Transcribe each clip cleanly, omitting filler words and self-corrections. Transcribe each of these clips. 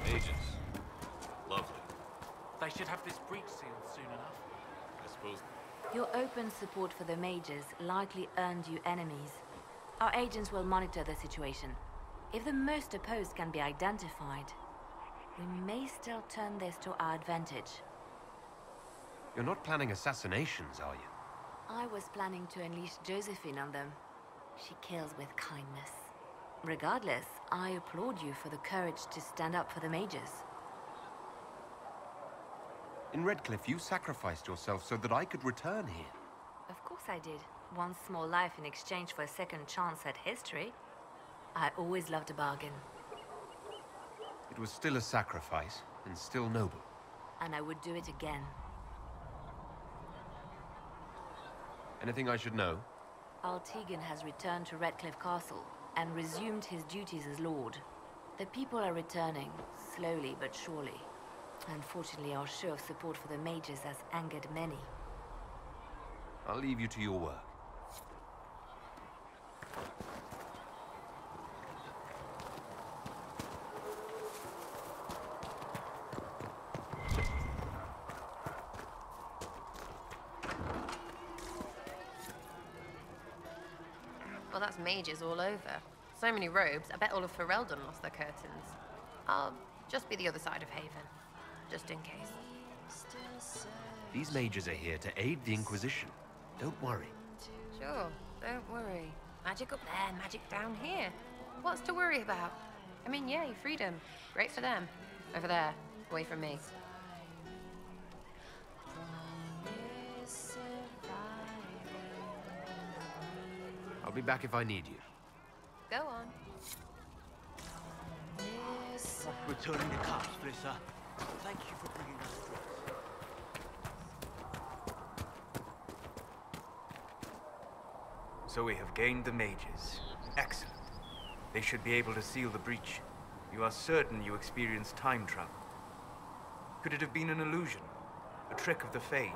Agents. Lovely. They should have this breach sealed soon enough. I suppose. Your open support for the Mages likely earned you enemies. Our agents will monitor the situation. If the most opposed can be identified, we may still turn this to our advantage. You're not planning assassinations, are you? I was planning to unleash Josephine on them. She kills with kindness. Regardless, I applaud you for the courage to stand up for the Mages. In Redcliffe, you sacrificed yourself so that I could return here. Of course I did. One small life in exchange for a second chance at history. I always loved a bargain. It was still a sacrifice, and still noble. And I would do it again. Anything I should know? Altegan has returned to Redcliffe Castle and resumed his duties as Lord. The people are returning, slowly but surely. Unfortunately, our show of support for the Mages has angered many. I'll leave you to your work. Well, that's Mages all over. So many robes, I bet all of Ferelden lost their curtains. I'll just be the other side of Haven, just in case. These mages are here to aid the Inquisition. Don't worry. Sure, don't worry. Magic up there, magic down here. What's to worry about? I mean, yay, freedom. Great for them. Over there, away from me. I'll be back if I need you. Go on. Returning the cups, Blissa. Thank you for bringing us through. So we have gained the Mages. Excellent. They should be able to seal the breach. You are certain you experienced time travel? Could it have been an illusion? A trick of the Fade?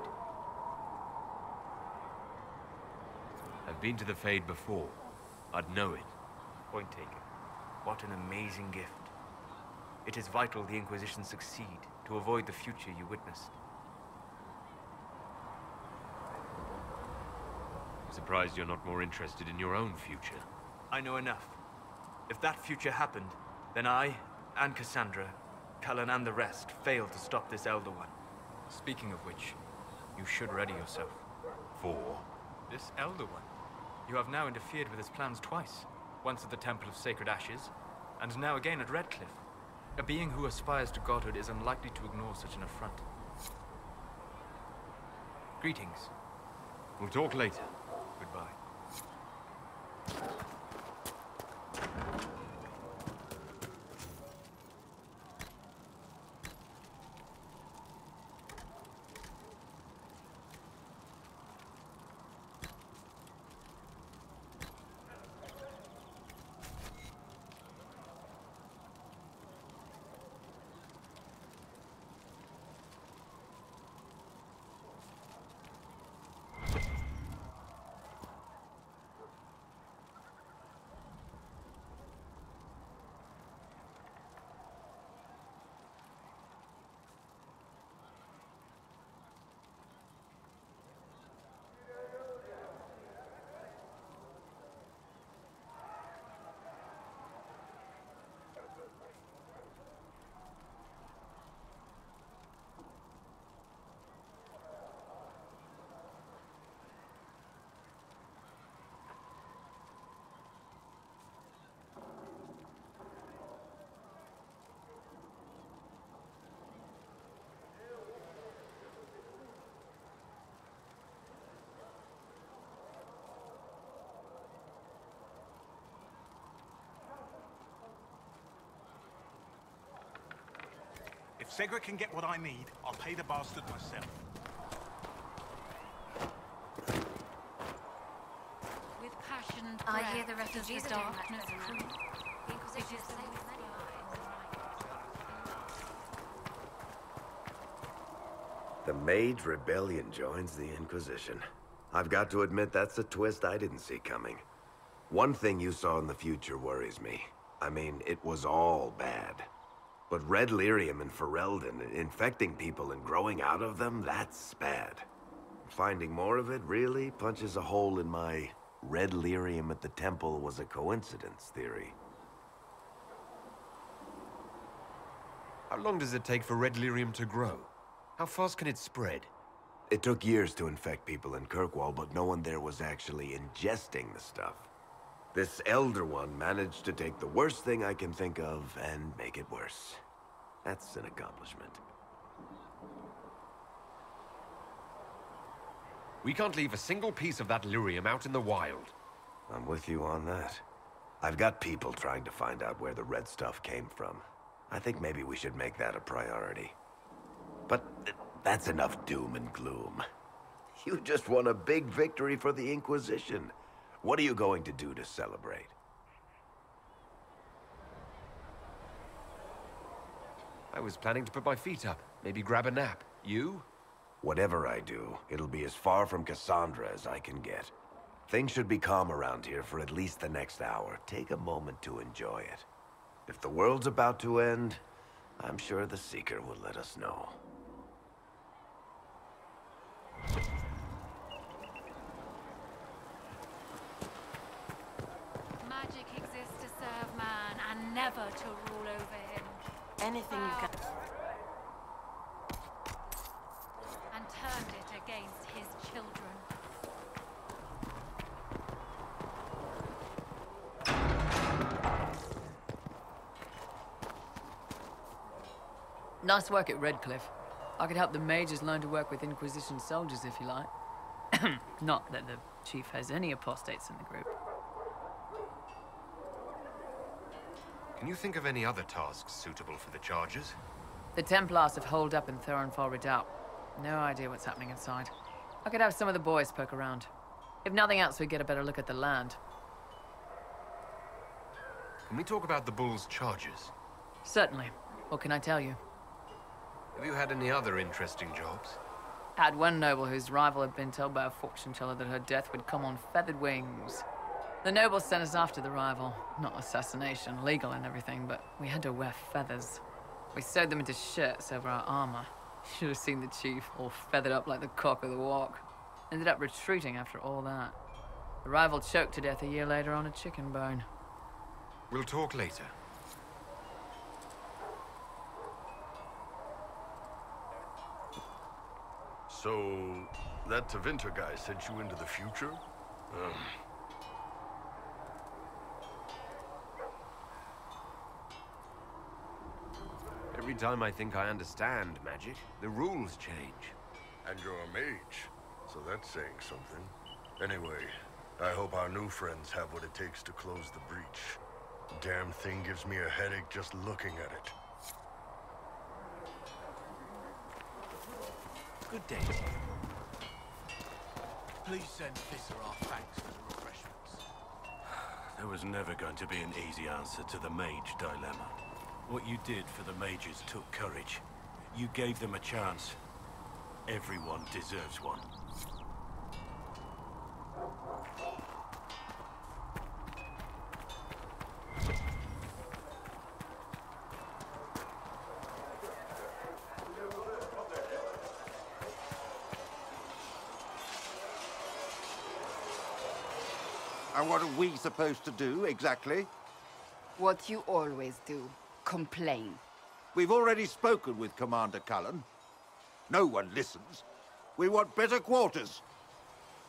I've been to the Fade before. I'd know it. Point taken. What an amazing gift. It is vital the Inquisition succeed to avoid the future you witnessed. I'm surprised you're not more interested in your own future. I know enough. If that future happened, then I, and Cassandra, Cullen and the rest, failed to stop this Elder One. Speaking of which, you should ready yourself. For? This Elder One. You have now interfered with his plans twice. Once at the Temple of Sacred Ashes, and now again at Redcliffe. A being who aspires to godhood is unlikely to ignore such an affront. Greetings. We'll talk later. Goodbye. If Cedric can get what I need, I'll pay the bastard myself. With passion, I hear the breath, refugees does are the doing much darkness better now. creep. The Inquisition It is is safe in many ways. The Mage Rebellion joins the Inquisition. I've got to admit that's a twist I didn't see coming. One thing you saw in the future worries me. I mean, it was all bad. But red lyrium in Ferelden, infecting people and growing out of them, that's bad. Finding more of it really punches a hole in my red lyrium at the temple was a coincidence theory. How long does it take for red lyrium to grow? How fast can it spread? It took years to infect people in Kirkwall, but no one there was actually ingesting the stuff. This Elder One managed to take the worst thing I can think of and make it worse. That's an accomplishment. We can't leave a single piece of that lyrium out in the wild. I'm with you on that. I've got people trying to find out where the red stuff came from. I think maybe we should make that a priority. But that's enough doom and gloom. You just won a big victory for the Inquisition. What are you going to do to celebrate? I was planning to put my feet up, maybe grab a nap. You? Whatever I do, it'll be as far from Cassandra as I can get. Things should be calm around here for at least the next hour. Take a moment to enjoy it. If the world's about to end, I'm sure the Seeker will let us know. Magic exists to serve man and never to rule over him. Anything you can. And turned it against his children. Nice work at Redcliffe. I could help the mages learn to work with Inquisition soldiers if you like. Not that the chief has any apostates in the group. Can you think of any other tasks suitable for the charges? The Templars have holed up in Thorinfar Redoubt. No idea what's happening inside. I could have some of the boys poke around. If nothing else, we get a better look at the land. Can we talk about the Bull's charges? Certainly. What can I tell you? Have you had any other interesting jobs? Had one noble whose rival had been told by a fortune teller that her death would come on feathered wings. The noble sent us after the rival. Not assassination, legal and everything, but we had to wear feathers. We sewed them into shirts over our armor. Should have seen the chief, all feathered up like the cock of the walk. Ended up retreating after all that. The rival choked to death a year later on a chicken bone. We'll talk later. So, that Tevinter guy sent you into the future? Every time I think I understand magic, the rules change. And you're a mage, so that's saying something. Anyway, I hope our new friends have what it takes to close the breach. Damn thing gives me a headache just looking at it. Good day. Please send Visser our thanks for the refreshments. There was never going to be an easy answer to the Mage dilemma. What you did for the Mages took courage. You gave them a chance. Everyone deserves one. And what are we supposed to do, exactly? What you always do. Complain. We've already spoken with Commander Cullen. No one listens. We want better quarters.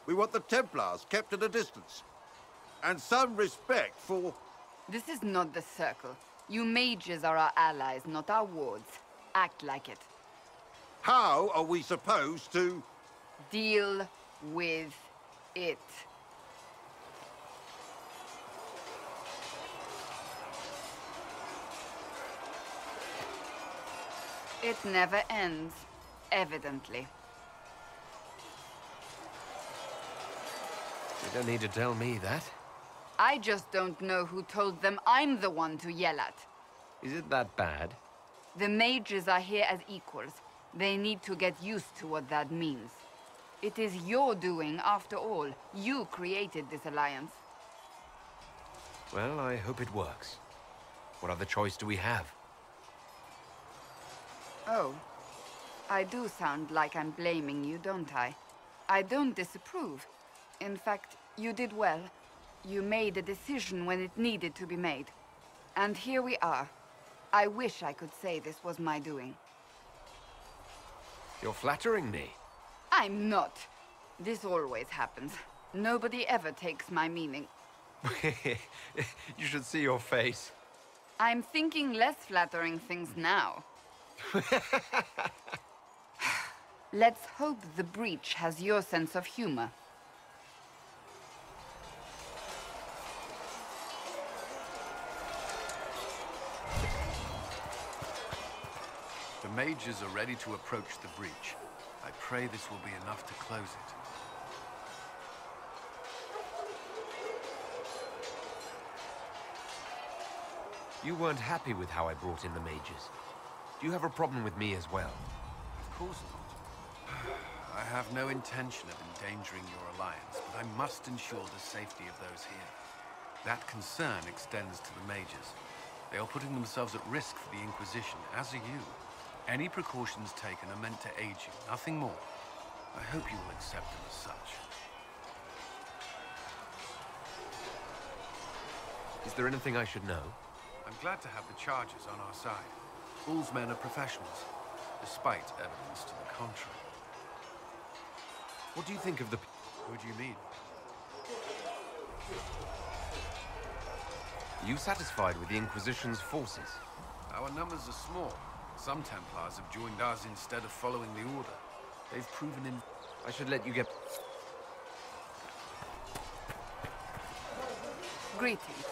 We want the Templars kept at a distance. And some respect for... This is not the Circle. You mages are our allies, not our wards. Act like it. How are we supposed to... Deal with it. It never ends, evidently. You don't need to tell me that. I just don't know who told them I'm the one to yell at. Is it that bad? The mages are here as equals. They need to get used to what that means. It is your doing, after all. You created this alliance. Well, I hope it works. What other choice do we have? Oh. I do sound like I'm blaming you, don't I? I don't disapprove. In fact, you did well. You made a decision when it needed to be made. And here we are. I wish I could say this was my doing. You're flattering me. I'm not. This always happens. Nobody ever takes my meaning. You should see your face. I'm thinking less flattering things now. Let's hope the breach has your sense of humor. The mages are ready to approach the breach. I pray this will be enough to close it. You weren't happy with how I brought in the mages. Do you have a problem with me as well? Of course not. I have no intention of endangering your alliance, but I must ensure the safety of those here. That concern extends to the mages. They are putting themselves at risk for the Inquisition, as are you. Any precautions taken are meant to aid you, nothing more. I hope you will accept them as such. Is there anything I should know? I'm glad to have the charges on our side. All's men are professionals, despite evidence to the contrary. What do you think of the... Who do you mean? Are you satisfied with the Inquisition's forces? Our numbers are small. Some Templars have joined us instead of following the Order. They've proven in... I should let you get... Greetings.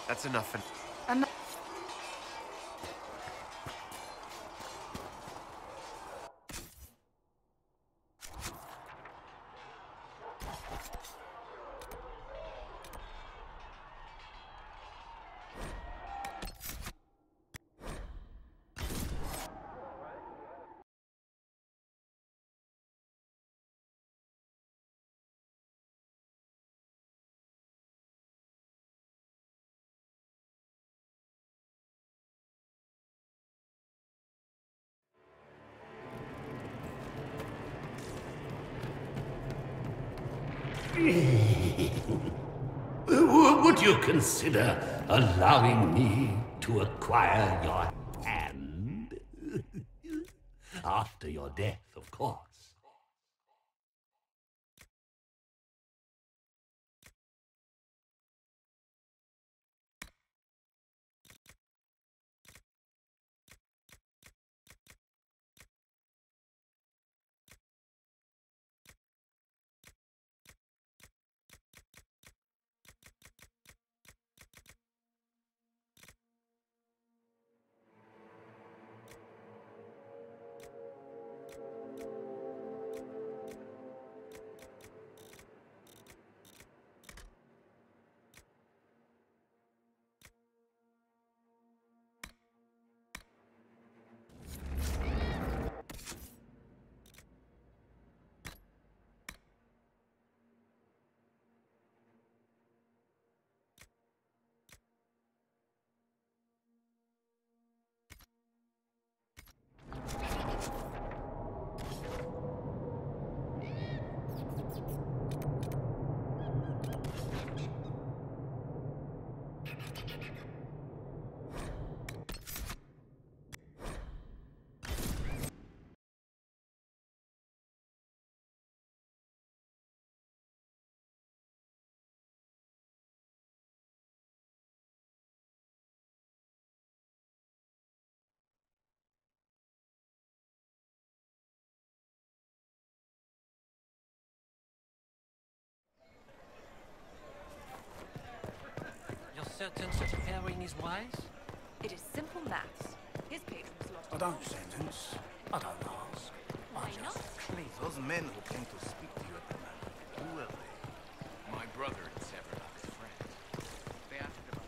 That's enough for... Would you consider allowing me to acquire your hand? After your death, of course. Certain such a pairing is wise? It is simple maths. His patrons lost. I don't sentence. I don't ask. Why not? Please, those men who came to speak to you at the manor, who were they? My brother and Severnak's friends. They asked about...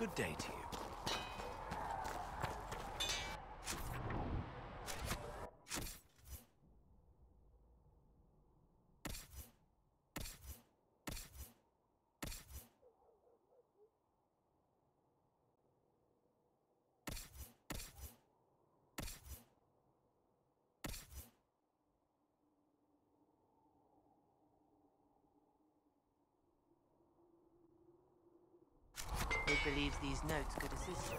Good day to you. Who believes these notes could assist you?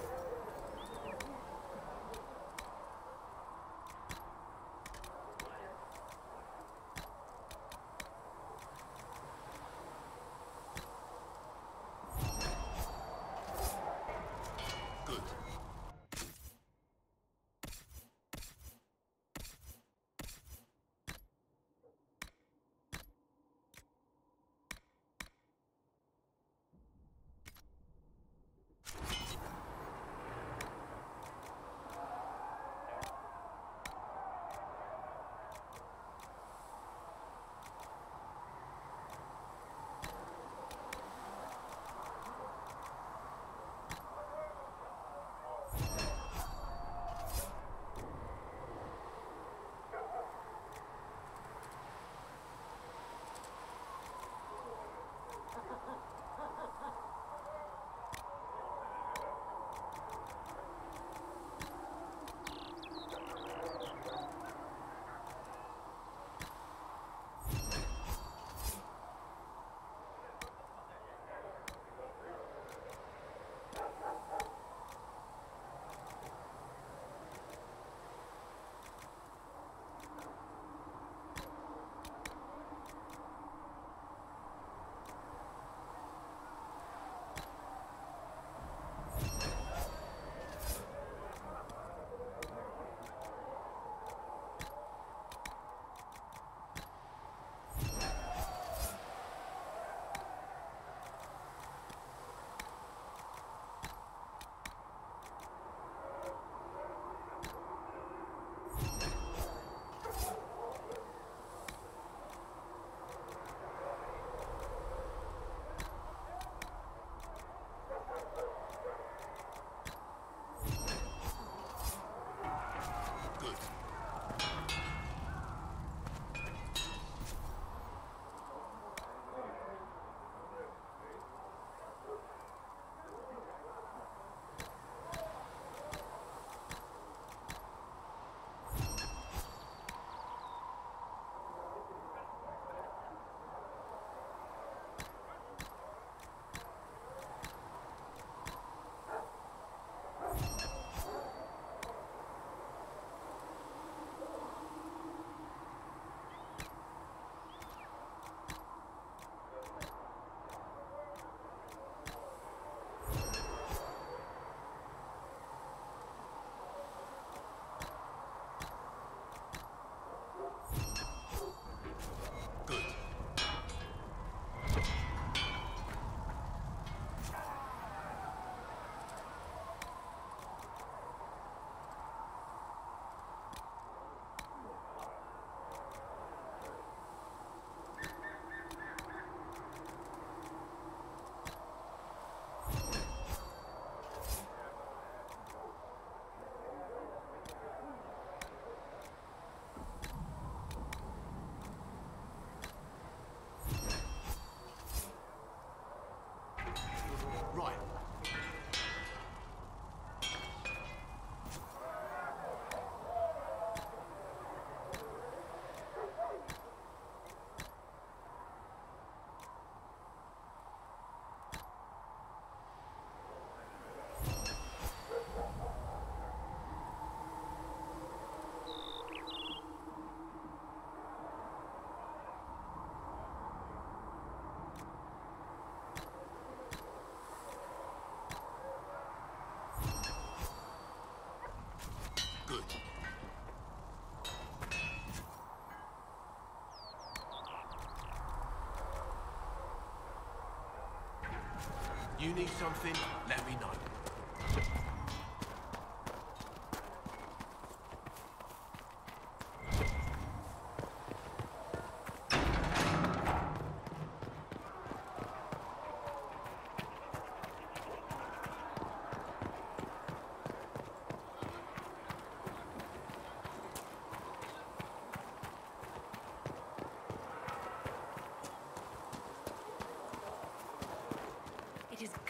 You need something? Let me know.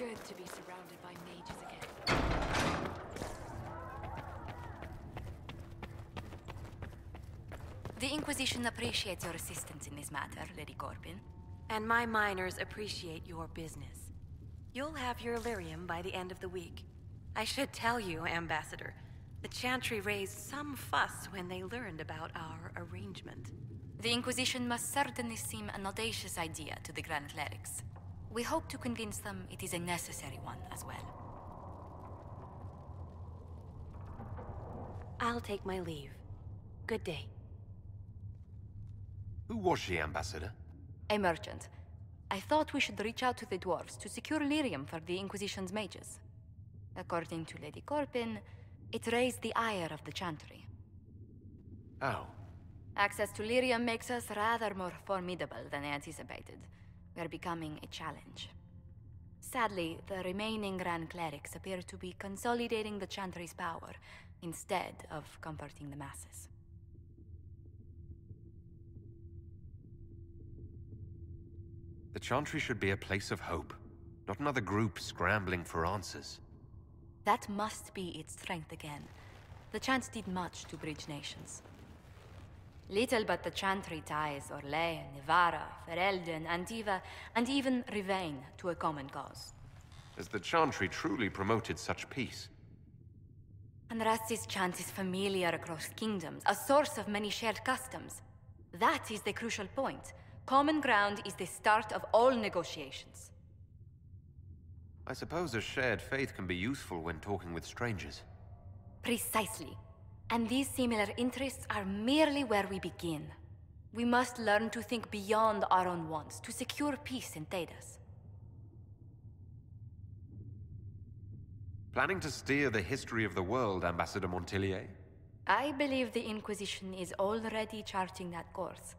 good to be surrounded by mages again. The Inquisition appreciates your assistance in this matter, Lady Corbin. And my miners appreciate your business. You'll have your lyrium by the end of the week. I should tell you, Ambassador, the Chantry raised some fuss when they learned about our arrangement. The Inquisition must certainly seem an audacious idea to the Grand Clerics. We hope to convince them it is a necessary one as well. I'll take my leave. Good day. Who was she, Ambassador? A merchant. I thought we should reach out to the dwarves to secure lyrium for the Inquisition's mages. According to Lady Corbin, it raised the ire of the Chantry. How? Access to lyrium makes us rather more formidable than anticipated. We are becoming a challenge. Sadly, the remaining Grand Clerics appear to be consolidating the Chantry's power, instead of comforting the masses. The Chantry should be a place of hope, not another group scrambling for answers. That must be its strength again. The Chants did much to bridge nations. Little but the Chantry ties Orlais, Nevarra, Ferelden, Antiva, and even Rivain to a common cause. Has the Chantry truly promoted such peace? Andraste's chant is familiar across kingdoms, a source of many shared customs. That is the crucial point. Common ground is the start of all negotiations. I suppose a shared faith can be useful when talking with strangers. Precisely. And these similar interests are merely where we begin. We must learn to think beyond our own wants, to secure peace in Thedas. Planning to steer the history of the world, Ambassador Montillier? I believe the Inquisition is already charting that course.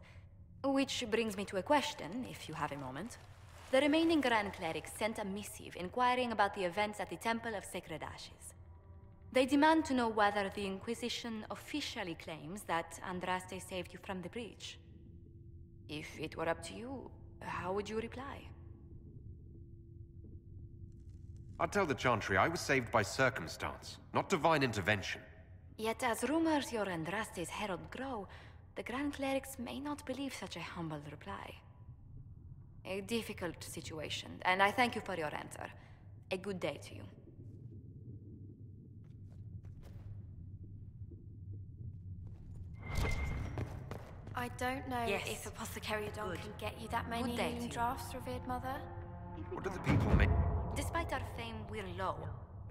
Which brings me to a question, if you have a moment. The remaining Grand Clerics sent a missive inquiring about the events at the Temple of Sacred Ashes. They demand to know whether the Inquisition officially claims that Andraste saved you from the breach. If it were up to you, how would you reply? I'd tell the Chantry I was saved by circumstance, not divine intervention. Yet as rumors your Andraste's herald grow, the Grand Clerics may not believe such a humble reply. A difficult situation, and I thank you for your answer. A good day to you. I don't know Yes. if Apothecary Don Good. can get you that many Good day healing to you. drafts, revered mother. What do the people make? Despite our fame, we're low.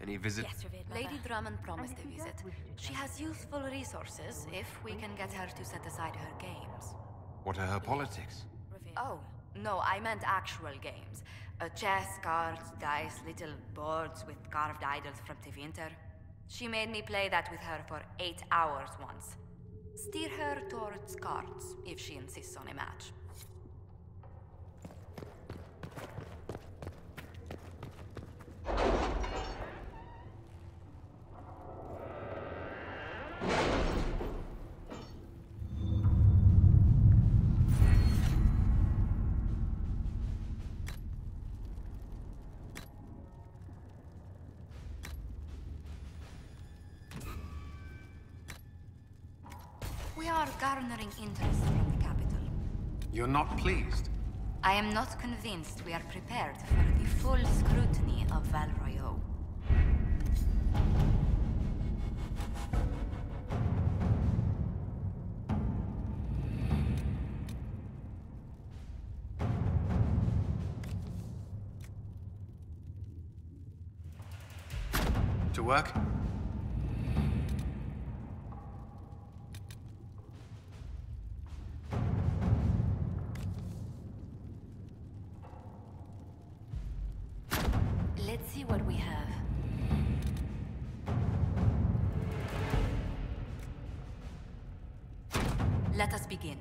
Any visit? Yes, revered mother. Lady Drummond promised a visit. She has useful resources if we can get her to set aside her games. What are her politics? Oh, no, I meant actual games. Chess, cards, dice, little boards with carved idols from Tevinter. She made me play that with her for 8 hours once. Steer her towards cards, if she insists on a match. We are garnering interest from the capital. You're not pleased? I am not convinced we are prepared for the full scrutiny of Val Royeaux. To work? Let's see what we have. Let us begin.